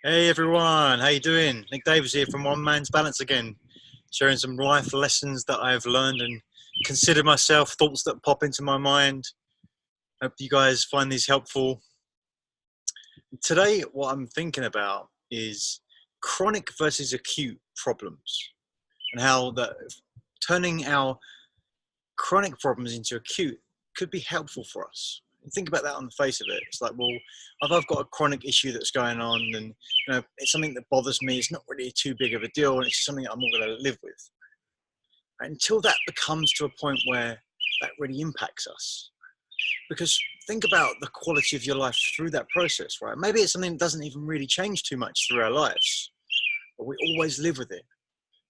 Hey everyone, how you doing? Nick Davis here from One Man's Balance again, sharing some life lessons that I've learned and consider myself, thoughts that pop into my mind. Hope you guys find these helpful. Today, what I'm thinking about is chronic versus acute problems and how that turning our chronic problems into acute could be helpful for us. Think about that on the face of it. It's like, well, if I've got a chronic issue that's going on and it's something that bothers me, it's not really too big of a deal and it's something that I'm not going to live with. Until that becomes to a point where that really impacts us. Because think about the quality of your life through that process, right? Maybe it's something that doesn't even really change too much through our lives, but we always live with it.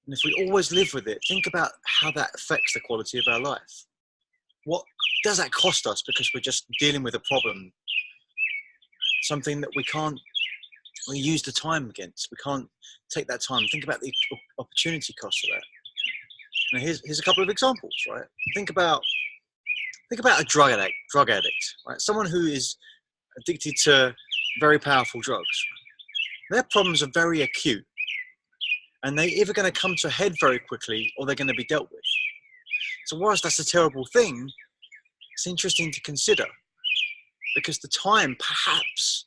And if we always live with it, think about how that affects the quality of our life. What does that cost us because we're just dealing with a problem? Something that we use the time against. We can't take that time. Think about the opportunity cost of that. Now here's a couple of examples, right? Think about a drug addict, right? Someone who is addicted to very powerful drugs. Their problems are very acute and they're either going to come to a head very quickly or they're going to be dealt with. So whilst that's a terrible thing, it's interesting to consider because the time perhaps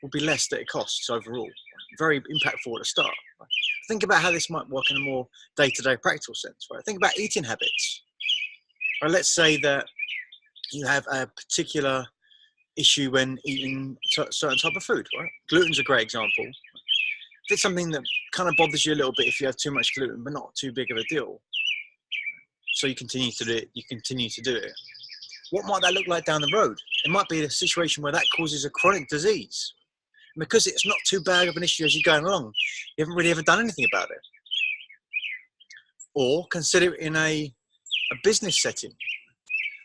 will be less that it costs overall. Very impactful at the start. Right? Think about how this might work in a more day-to-day practical sense. Right? Think about eating habits. Right? Let's say that you have a particular issue when eating a certain type of food. Right? Gluten's a great example. If it's something that kind of bothers you a little bit if you have too much gluten, but not too big of a deal, so you continue to do it. What might that look like down the road? It might be a situation where that causes a chronic disease. And because it's not too bad of an issue as you're going along, you haven't really ever done anything about it. Or consider it in a business setting.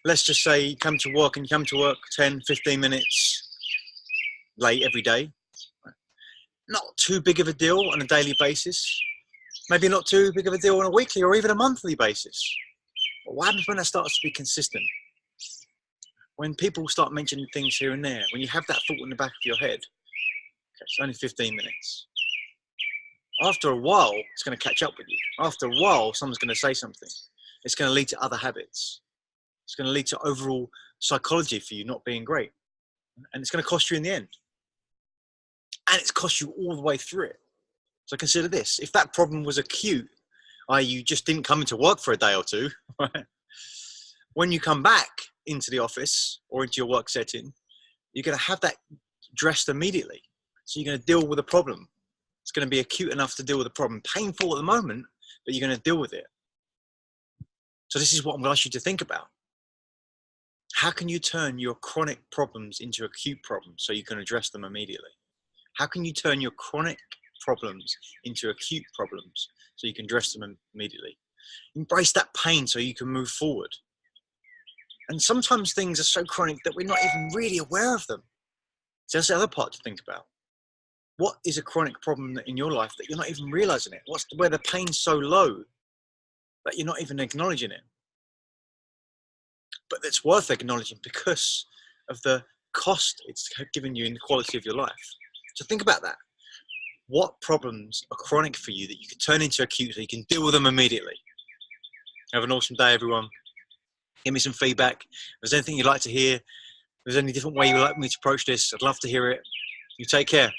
Let's just say you come to work 10, 15 minutes late every day. Not too big of a deal on a daily basis. Maybe not too big of a deal on a weekly or even a monthly basis. But what happens when that starts to be consistent? When people start mentioning things here and there, when you have that thought in the back of your head, okay, it's only 15 minutes. After a while, it's going to catch up with you. After a while, someone's going to say something. It's going to lead to other habits. It's going to lead to overall psychology for you not being great. And it's going to cost you in the end. And it's cost you all the way through it. So consider this. If that problem was acute, i.e. you just didn't come into work for a day or two, right? When you come back into the office or into your work setting, you're going to have that addressed immediately. So you're going to deal with a problem. It's going to be acute enough to deal with a problem. Painful at the moment, but you're going to deal with it. So this is what I'm going to ask you to think about. How can you turn your chronic problems into acute problems so you can address them immediately? How can you turn your chronic problems into acute problems so you can address them immediately? Embrace that pain so you can move forward. And sometimes things are so chronic that we're not even really aware of them. So that's the other part to think about. What is a chronic problem in your life that you're not even realizing it? Where the pain's so low that you're not even acknowledging it? But it's worth acknowledging because of the cost it's given you in the quality of your life. So think about that. What problems are chronic for you that you can turn into acute so you can deal with them immediately? Have an awesome day, everyone. Give me some feedback. If there's anything you'd like to hear, if there's any different way you'd like me to approach this, I'd love to hear it. You take care.